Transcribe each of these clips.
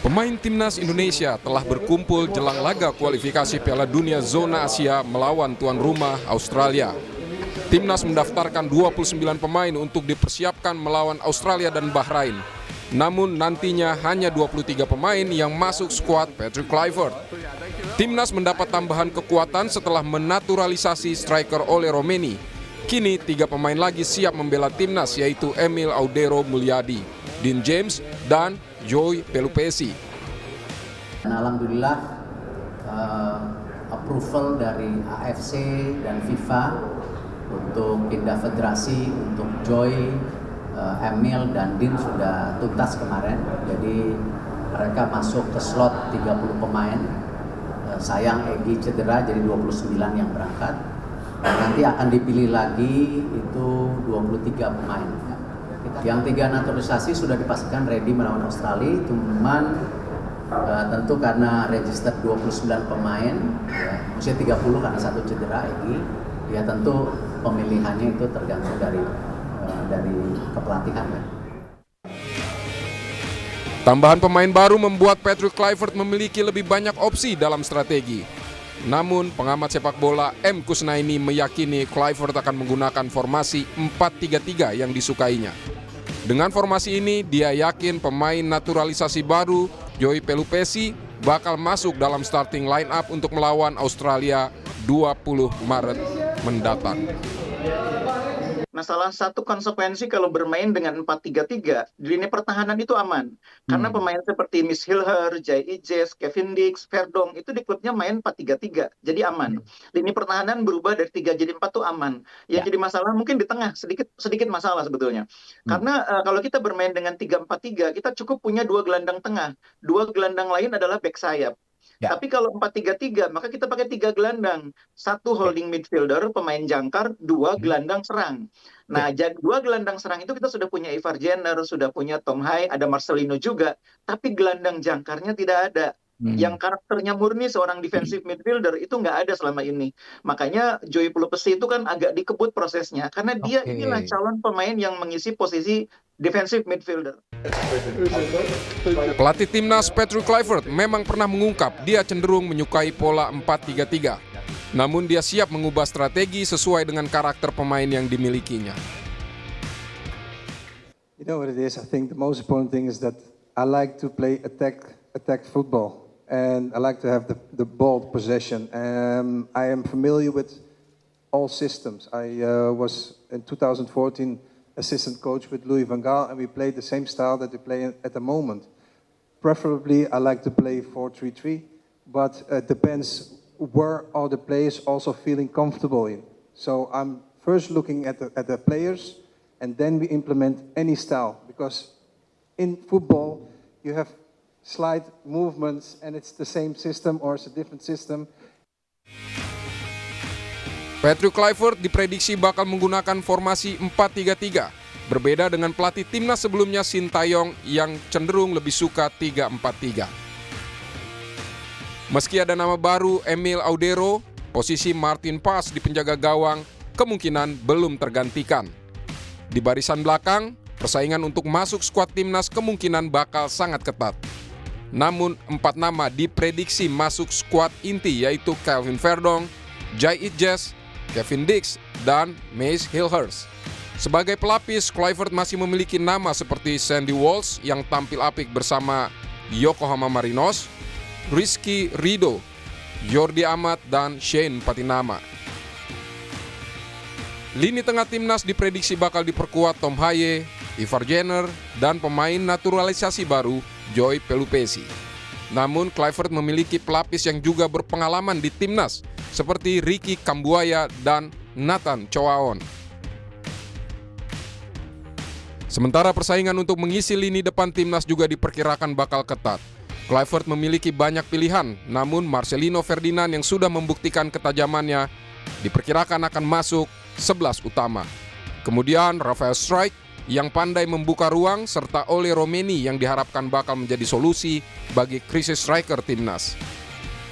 Pemain timnas Indonesia telah berkumpul jelang laga kualifikasi Piala Dunia Zona Asia melawan tuan rumah Australia. Timnas mendaftarkan 29 pemain untuk dipersiapkan melawan Australia dan Bahrain. Namun nantinya hanya 23 pemain yang masuk skuad Patrick Kluivert. Timnas mendapat tambahan kekuatan setelah menaturalisasi striker Ole Romeni. Kini 3 pemain lagi siap membela timnas, yaitu Emil Audero Mulyadi, Dean James, dan Joy Pelupessy. Alhamdulillah approval dari AFC dan FIFA untuk pindah federasi untuk Joy, Emil, dan Dean sudah tuntas kemarin. Jadi mereka masuk ke slot 30 pemain. Sayang Egy cedera, jadi 29 yang berangkat. Dan nanti akan dipilih lagi itu 23 pemain. Yang 3 naturalisasi sudah dipastikan ready melawan Australia, cuman tentu karena register 29 pemain, ya, usia 30 karena 1 cedera Egy, ya tentu pemilihannya itu tergantung dari kepelatihan. Ya. Tambahan pemain baru membuat Patrick Kluivert memiliki lebih banyak opsi dalam strategi. Namun, pengamat sepak bola M. Kusnaini meyakini Kluivert akan menggunakan formasi 4-3-3 yang disukainya. Dengan formasi ini, dia yakin pemain naturalisasi baru, Joy Pelupessy, bakal masuk dalam starting line up untuk melawan Australia 20 Maret mendatang. Nah, salah satu konsekuensi kalau bermain dengan 4-3-3, di lini pertahanan itu aman. Karena pemain seperti Miss Hilher, Jai Ijes, Kevin Dix, Verdong, itu di klubnya main 4-3-3, jadi aman. Lini pertahanan berubah dari 3 jadi 4 tuh aman. Yang jadi masalah mungkin di tengah, sedikit masalah sebetulnya. Karena kalau kita bermain dengan 3-4-3, kita cukup punya 2 gelandang tengah. 2 gelandang lain adalah back sayap. Tapi kalau 4-3-3, maka kita pakai 3 gelandang. 1 holding midfielder, pemain jangkar, 2 gelandang serang. Nah, jadi 2 gelandang serang itu kita sudah punya Ivar Jenner, sudah punya Tom Hai, ada Marcelino juga. Tapi gelandang jangkarnya tidak ada. Yang karakternya murni seorang defensive midfielder itu nggak ada selama ini. Makanya Joy Pelupessy itu kan agak dikebut prosesnya. Karena dia inilah calon pemain yang mengisi posisi defensive midfielder. Pelatih timnas Patrick Kluivert memang pernah mengungkap dia cenderung menyukai pola 4-3-3. Namun dia siap mengubah strategi sesuai dengan karakter pemain yang dimilikinya. You know what it is? I think the most important thing is that I like to play attack football, and I like to have the ball possession. I am familiar with all systems. I was in 2014 assistant coach with Louis van Gaal, and we played the same style that we play at the moment. Preferably, I like to play 4-3-3, but it depends where are the players also feeling comfortable in. So I'm first looking at the players, and then we implement any style, because in football you have slight movements and it's the same system or it's a different system. Patrick Kluivert diprediksi bakal menggunakan formasi 4-3-3, berbeda dengan pelatih timnas sebelumnya Sintayong yang cenderung lebih suka 3-4-3. Meski ada nama baru Emil Audero, posisi Martin Paes di penjaga gawang kemungkinan belum tergantikan. Di barisan belakang, persaingan untuk masuk skuad timnas kemungkinan bakal sangat ketat. Namun 4 nama diprediksi masuk skuad inti, yaitu Kelvin Verdong, Jai Ijes, Kevin Dix, dan Miss Hilher. Sebagai pelapis, Kluivert masih memiliki nama seperti Sandy Walsh yang tampil apik bersama Yokohama Marinos, Rizky Ridho, Jordi Amat, dan Shane Patinama. Lini tengah timnas diprediksi bakal diperkuat Tom Hai, Ivar Jenner, dan pemain naturalisasi baru Joy Pelupessy. Namun Kluivert memiliki pelapis yang juga berpengalaman di timnas seperti Ricky Kambuaya dan Nathan Choaon. Sementara persaingan untuk mengisi lini depan timnas juga diperkirakan bakal ketat. Kluivert memiliki banyak pilihan, namun Marcelino Ferdinand yang sudah membuktikan ketajamannya diperkirakan akan masuk 11 utama. Kemudian Rafael Struijk yang pandai membuka ruang, serta Ole Romeni yang diharapkan bakal menjadi solusi bagi krisis striker timnas.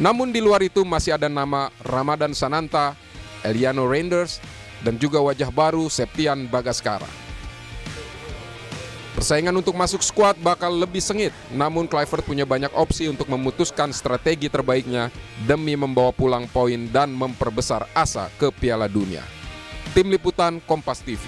Namun di luar itu masih ada nama Ramadan Sananta, Eliano Reinders, dan juga wajah baru Septian Bagaskara. Persaingan untuk masuk skuad bakal lebih sengit, namun Kluivert punya banyak opsi untuk memutuskan strategi terbaiknya demi membawa pulang poin dan memperbesar asa ke Piala Dunia. Tim Liputan Kompas TV.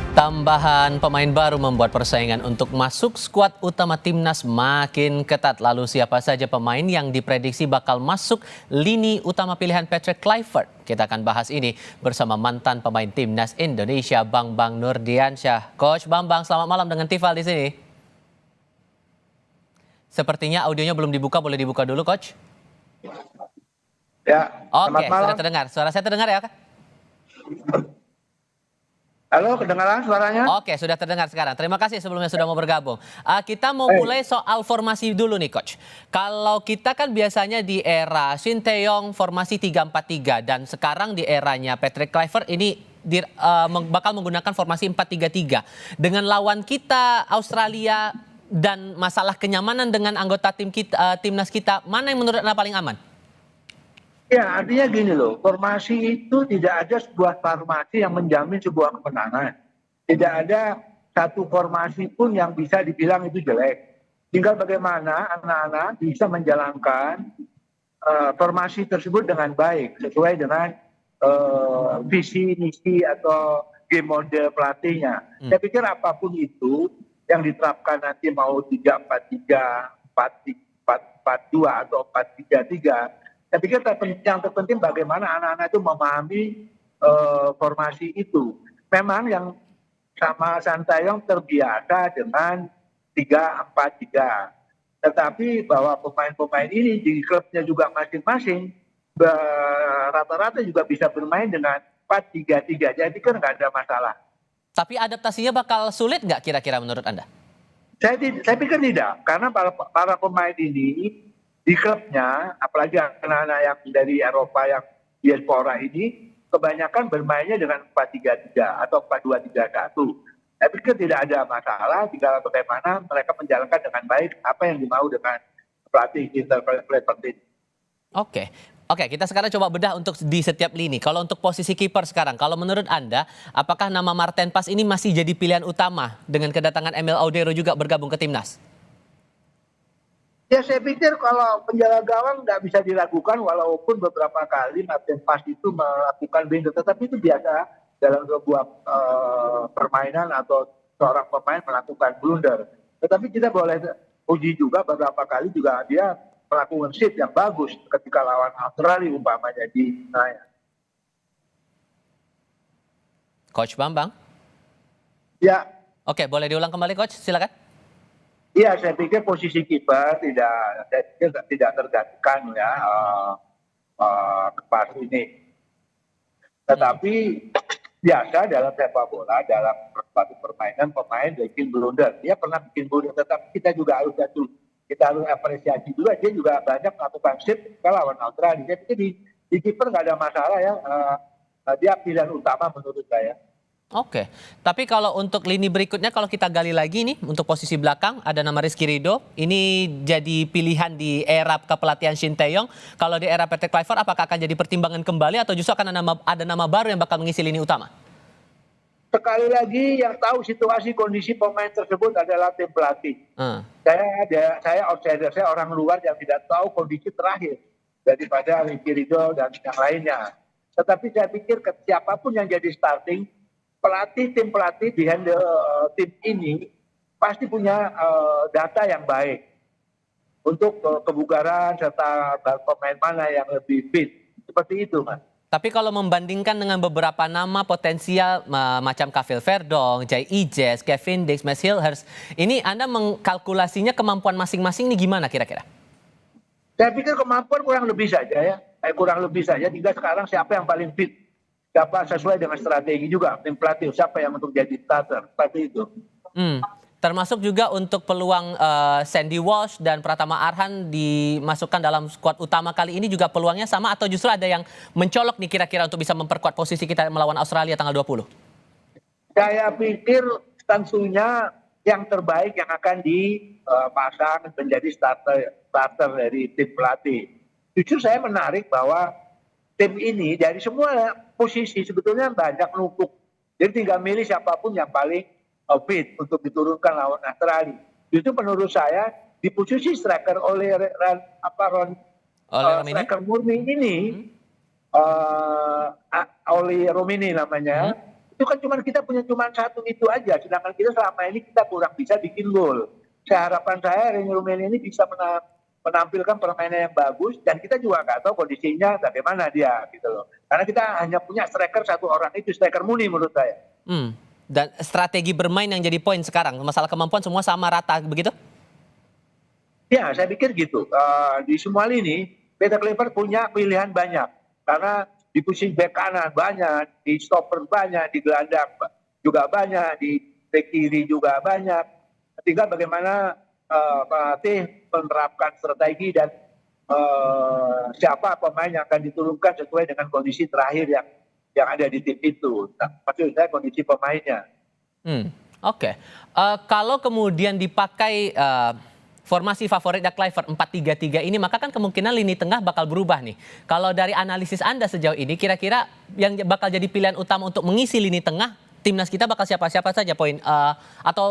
Tambahan pemain baru membuat persaingan untuk masuk skuad utama timnas makin ketat. Lalu siapa saja pemain yang diprediksi bakal masuk lini utama pilihan Patrick Kluivert? Kita akan bahas ini bersama mantan pemain timnas Indonesia, Bambang Nurdiansyah. Coach Bambang, selamat malam dengan Tifal di sini. Sepertinya audionya belum dibuka, boleh dibuka dulu, Coach? Ya, Oke, selamat malam. sudah terdengar. Suara saya terdengar ya, Kak? Halo, kedengaran suaranya? Oke, sudah terdengar sekarang. Terima kasih sebelumnya sudah mau bergabung. Kita mau mulai soal formasi dulu nih, Coach. Kalau kita kan biasanya di era Shin Tae-yong formasi 3-4-3 dan sekarang di eranya Patrick Kluivert ini bakal menggunakan formasi 4-3-3. Dengan lawan kita Australia dan masalah kenyamanan dengan anggota timnas kita, mana yang menurut Anda paling aman? Ya, artinya gini loh, formasi itu tidak ada sebuah formasi yang menjamin sebuah kemenangan. Tidak ada satu formasi pun yang bisa dibilang itu jelek. Tinggal bagaimana anak-anak bisa menjalankan formasi tersebut dengan baik, sesuai dengan visi, misi, atau game mode pelatihnya. Saya pikir apapun itu yang diterapkan nanti mau 3-4-3, 4-4-2 atau 4-3-3, saya pikir yang terpenting bagaimana anak-anak itu memahami formasi itu. Memang yang sama Sintayong terbiasa dengan 3-4-3. Tetapi bahwa pemain-pemain ini di klubnya juga masing-masing rata-rata juga bisa bermain dengan 4-3-3. Jadi kan nggak ada masalah. Tapi adaptasinya bakal sulit nggak kira-kira menurut Anda? Saya pikir tidak, karena para pemain ini di klubnya, apalagi anak-anak yang dari Eropa yang diaspora ini, kebanyakan bermainnya dengan 4-3-3 atau 4-2-3-1. Saya pikir tidak ada masalah, tinggal bagaimana mereka menjalankan dengan baik apa yang dimau dengan pelatih kita Kluivert ini. Oke, kita sekarang coba bedah untuk di setiap lini. Kalau untuk posisi kiper sekarang, kalau menurut Anda, apakah nama Martin Pas ini masih jadi pilihan utama dengan kedatangan Emil Audero juga bergabung ke timnas? Ya, saya pikir kalau penjaga gawang nggak bisa diragukan, walaupun beberapa kali Martin Pas itu melakukan blunder, tetapi itu biasa dalam sebuah permainan atau seorang pemain melakukan blunder. Tetapi kita boleh uji juga beberapa kali juga dia melakukan shift yang bagus ketika lawan Australia umpamanya di Senayan. Coach Bambang? Ya. Oke, boleh diulang kembali, Coach? Silakan. Iya, saya pikir posisi kiper tidak tergantikan ya Pas ini. Tetapi biasa dalam sepak bola, dalam suatu permainan pemain bikin blunder. Dia pernah bikin blunder, tetapi kita juga harus apresiasi juga. Dia juga banyak melakukan shift ke lawan Australia. Saya pikir di kiper nggak ada masalah ya. Dia pilihan utama menurut saya. Oke, tapi kalau untuk lini berikutnya kalau kita gali lagi nih untuk posisi belakang ada nama Rizky Ridho. Ini jadi pilihan di era kepelatihan Shin Tae-yong. Kalau di era Patrick Kluivert apakah akan jadi pertimbangan kembali atau justru akan ada nama baru yang bakal mengisi lini utama? Sekali lagi yang tahu situasi kondisi pemain tersebut adalah tim pelatih. Saya outsider, saya orang luar yang tidak tahu kondisi terakhir daripada Rizky Ridho dan yang lainnya. Tetapi saya pikir siapapun yang jadi starting, tim pelatih di handle tim ini pasti punya data yang baik untuk kebugaran serta pemain mana yang lebih fit. Seperti itu, Mas. Tapi kalau membandingkan dengan beberapa nama potensial macam Kavil Verdong, Jai Ijes, Kevin Dix, Max Hilhers, ini Anda mengkalkulasinya kemampuan masing-masing ini gimana kira-kira? Saya pikir kemampuan kurang lebih saja ya. Kurang lebih saja. Tinggal sekarang siapa yang paling fit. Siapa sesuai dengan strategi juga tim pelatih, siapa yang untuk jadi starter, seperti itu. Termasuk juga untuk peluang Sandy Walsh dan Pratama Arhan dimasukkan dalam skuad utama kali ini juga peluangnya sama atau justru ada yang mencolok nih kira-kira untuk bisa memperkuat posisi kita melawan Australia tanggal 20? Saya pikir tentunya yang terbaik yang akan dipasang menjadi starter dari tim pelatih. Jujur saya menarik bahwa tim ini dari semua posisi sebetulnya banyak numpuk. Jadi tinggal milih siapapun yang paling fit untuk diturunkan lawan Australia. Justru menurut saya di posisi striker oleh Oleh Romini? striker murni ini, oleh Romini namanya, itu kan kita punya satu itu aja. Sedangkan kita selama ini kita kurang bisa bikin gol. Harapan saya Romini ini bisa menampilkan permainan yang bagus dan kita juga nggak tahu kondisinya bagaimana dia gitu loh. Karena kita hanya punya striker satu orang itu striker murni menurut saya. Dan strategi bermain yang jadi poin sekarang, masalah kemampuan semua sama rata begitu? Ya, saya pikir gitu. Di semua lini, Peter Kluivert punya pilihan banyak. Karena di posisi bek kanan banyak, di stopper banyak, di gelandang juga banyak, di bek kiri juga banyak. Tinggal bagaimana pelatih menerapkan strategi dan siapa pemain yang akan diturunkan sesuai dengan kondisi terakhir yang ada di tim itu. Nah, maksud saya kondisi pemainnya. Oke. Kalau kemudian dipakai formasi favoritnya Kluivert 4-3-3 ini, maka kan kemungkinan lini tengah bakal berubah nih. Kalau dari analisis Anda sejauh ini, kira-kira yang bakal jadi pilihan utama untuk mengisi lini tengah timnas kita bakal siapa-siapa saja atau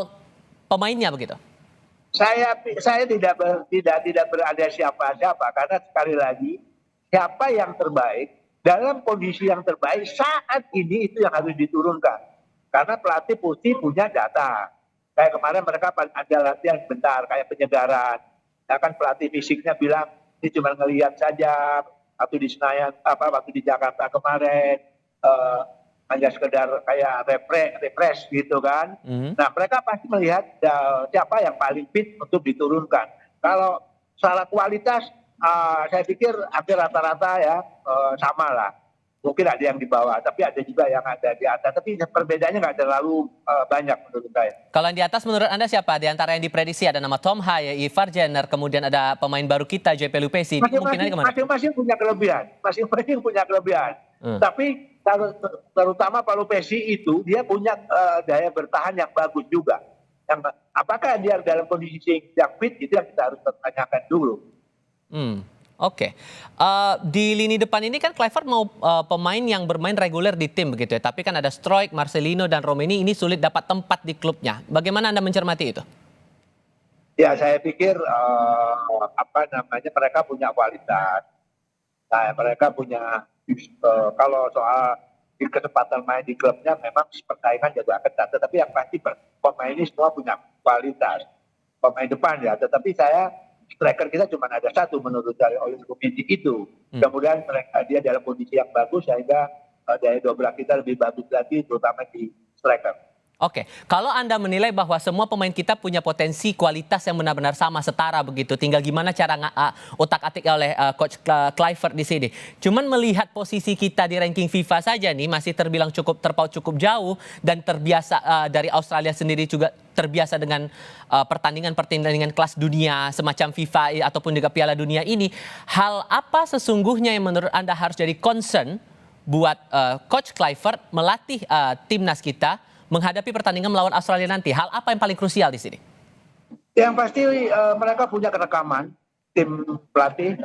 pemainnya begitu? Saya tidak berada siapa-siapa karena sekali lagi siapa yang terbaik dalam kondisi yang terbaik saat ini itu yang harus diturunkan. Karena pelatih pasti punya data. Kayak kemarin mereka ada latihan bentar, kayak penyegaran. Ya kan pelatih fisiknya bilang, ini cuma ngelihat saja, waktu di Senayan, waktu di Jakarta kemarin, hanya sekedar kayak refresh gitu kan. Nah mereka pasti melihat siapa yang paling fit untuk diturunkan. Kalau salah kualitas, saya pikir hampir rata-rata ya sama lah. Mungkin ada yang di bawah, tapi ada juga yang ada di atas. Tapi perbedaannya nggak terlalu banyak menurut saya. Kalau yang di atas menurut Anda siapa? Di antara yang diprediksi ada nama Tom Haye, Ivar Jenner, kemudian ada pemain baru kita, JP Lupesi. Kemungkinannya kemana? Masing-masing punya kelebihan. Masing-masing punya kelebihan. Tapi terutama Pak Lupesi itu, dia punya daya bertahan yang bagus juga. Apakah dia dalam kondisi yang fit, itu yang kita harus pertanyakan dulu. Oke. Di lini depan ini kan Kluivert mau pemain yang bermain reguler di tim begitu ya. Tapi kan ada Struijk, Marcelino dan Romini ini sulit dapat tempat di klubnya. Bagaimana Anda mencermati itu? Ya saya pikir mereka punya kualitas. Nah, mereka punya kalau soal kesempatan main di klubnya memang persaingan juga ketat. Tetapi yang pasti pemain ini semua punya kualitas. Pemain depan ya. Tetapi striker kita cuma ada satu menurut saya oleh komisi itu. Kemudian dia dalam kondisi yang bagus sehingga daya dobrak kita lebih bagus lagi terutama di striker. Oke, kalau Anda menilai bahwa semua pemain kita punya potensi kualitas yang benar-benar sama, setara begitu, tinggal gimana cara otak-atik oleh Coach Kluivert di sini. Cuman melihat posisi kita di ranking FIFA saja nih masih terbilang terpaut cukup jauh dan terbiasa dari Australia sendiri juga terbiasa dengan pertandingan kelas dunia semacam FIFA ataupun juga Piala Dunia ini. Hal apa sesungguhnya yang menurut Anda harus jadi concern buat Coach Kluivert melatih timnas kita menghadapi pertandingan melawan Australia nanti? Hal apa yang paling krusial di sini? Yang pasti mereka punya kerekaman. Tim pelatih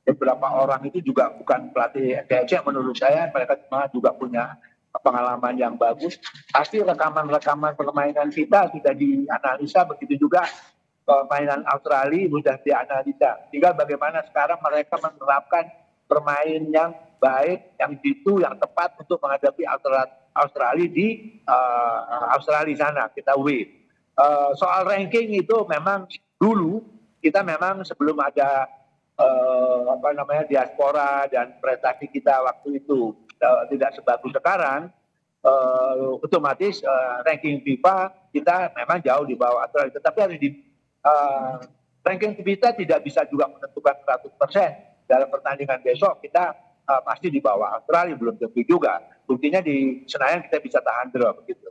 beberapa orang itu juga bukan pelatih kece menurut saya. Mereka juga punya pengalaman yang bagus. Pasti rekaman-rekaman permainan kita sudah dianalisa, begitu juga permainan Australia sudah dianalisa. Tinggal bagaimana sekarang mereka menerapkan permainan yang baik, yang yang tepat untuk menghadapi Australia di Australia sana, kita win. Soal ranking itu memang dulu kita memang sebelum ada diaspora dan prestasi kita waktu itu tidak sebagus sekarang, otomatis ranking FIFA kita memang jauh di bawah Australia. Tetapi harus ranking kita tidak bisa juga menentukan 100%. Dalam pertandingan besok kita pasti di bawah Australia, belum tentu juga. Buktinya di Senayan kita bisa tahan draw begitu.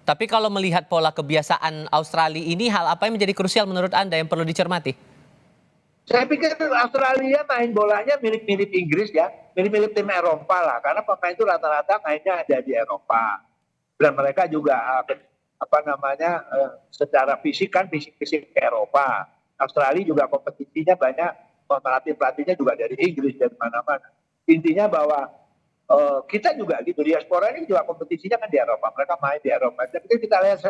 Tapi kalau melihat pola kebiasaan Australia ini, hal apa yang menjadi krusial menurut Anda yang perlu dicermati? Saya pikir Australia main bolanya mirip-mirip Inggris ya, mirip-mirip tim Eropa lah. Karena pemain itu rata-rata mainnya ada di Eropa. Dan mereka juga secara fisik kan fisik ke Eropa. Australia juga kompetisinya banyak, pelatih-pelatihnya juga dari Inggris dan mana-mana. Intinya bahwa kita juga gitu, diaspora ini juga kompetisinya kan di Eropa, mereka main di Eropa. Tapi kita lihat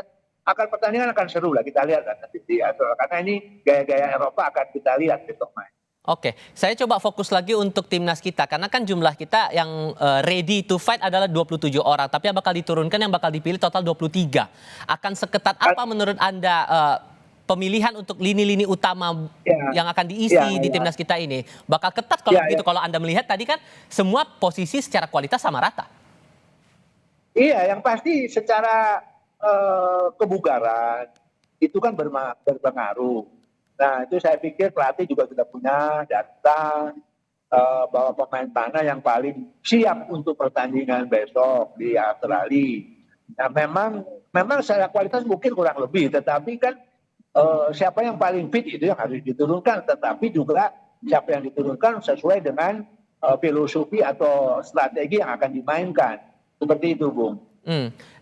akan pertandingan akan seru lah, kita lihat kan nanti di Eropa, karena ini gaya-gaya Eropa akan kita lihat besok main. Oke, saya coba fokus lagi untuk timnas kita karena kan jumlah kita yang ready to fight adalah 27 orang, tapi yang bakal diturunkan, yang bakal dipilih total 23. Akan seketat apa menurut Anda pemilihan untuk lini-lini utama yang akan diisi di timnas kita ini? Bakal ketat kalau begitu, kalau Anda melihat tadi kan semua posisi secara kualitas sama rata. Iya, yang pasti secara kebugaran itu kan berpengaruh. Nah, itu saya pikir pelatih juga sudah punya data bahwa pemain mana yang paling siap untuk pertandingan besok di Australia. Nah, memang secara kualitas mungkin kurang lebih, tetapi kan siapa yang paling fit itu yang harus diturunkan. Tetapi juga siapa yang diturunkan sesuai dengan filosofi atau strategi yang akan dimainkan. Seperti itu, Bung.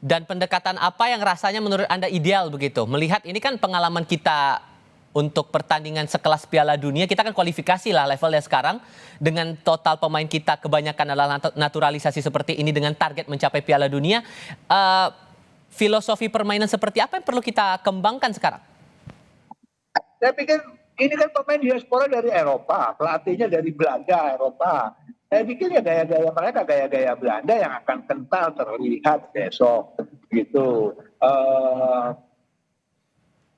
Dan pendekatan apa yang rasanya menurut Anda ideal begitu? Melihat ini kan pengalaman kita untuk pertandingan sekelas Piala Dunia, kita kan kualifikasi lah levelnya sekarang. Dengan total pemain kita kebanyakan adalah naturalisasi seperti ini dengan target mencapai Piala Dunia. Filosofi permainan seperti apa yang perlu kita kembangkan sekarang? Saya pikir ini kan pemain diaspora dari Eropa, pelatihnya dari Belanda, Eropa. Saya pikir ya gaya-gaya mereka, gaya-gaya Belanda yang akan kental terlihat besok. Gitu.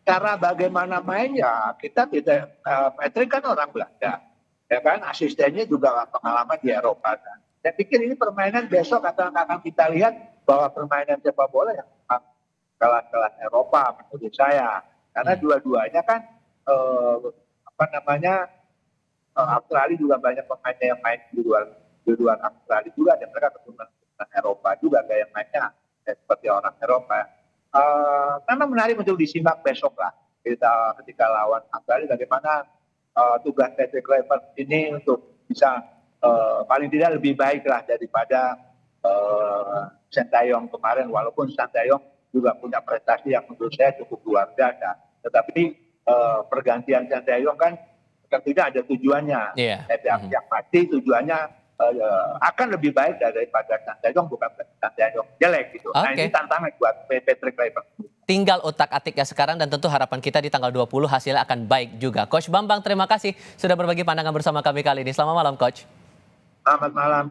Cara bagaimana mainnya, kita tidak, Patrick kan orang Belanda, ya kan, asistennya juga pengalaman di Eropa. Kan. Saya pikir ini permainan besok akan kita lihat bahwa permainan sepak bola yang kelas-kelas Eropa menurut saya, karena dua-duanya kan Australia juga banyak pemainnya yang main di luar Australia juga, dan mereka keturunan Eropa juga gaya mainnya seperti orang Eropa. Memang menarik untuk disimak besok lah ketika lawan Australia, bagaimana tugas Patrick Kluivert ini untuk bisa paling tidak lebih baik lah daripada Sintayong kemarin, walaupun Sintayong juga punya prestasi yang menurut saya cukup luar biasa, tetapi pergantian Sintayong kan tentunya ada tujuannya. Yang pasti tujuannya akan lebih baik daripada Sintayong, bukan Sintayong jelek gitu. Nah, ini tantangan buat Patrick Kluivert. Tinggal otak-atik ya sekarang, dan tentu harapan kita di tanggal 20 hasilnya akan baik juga. Coach Bambang, terima kasih sudah berbagi pandangan bersama kami kali ini. Selamat malam, Coach. Selamat malam.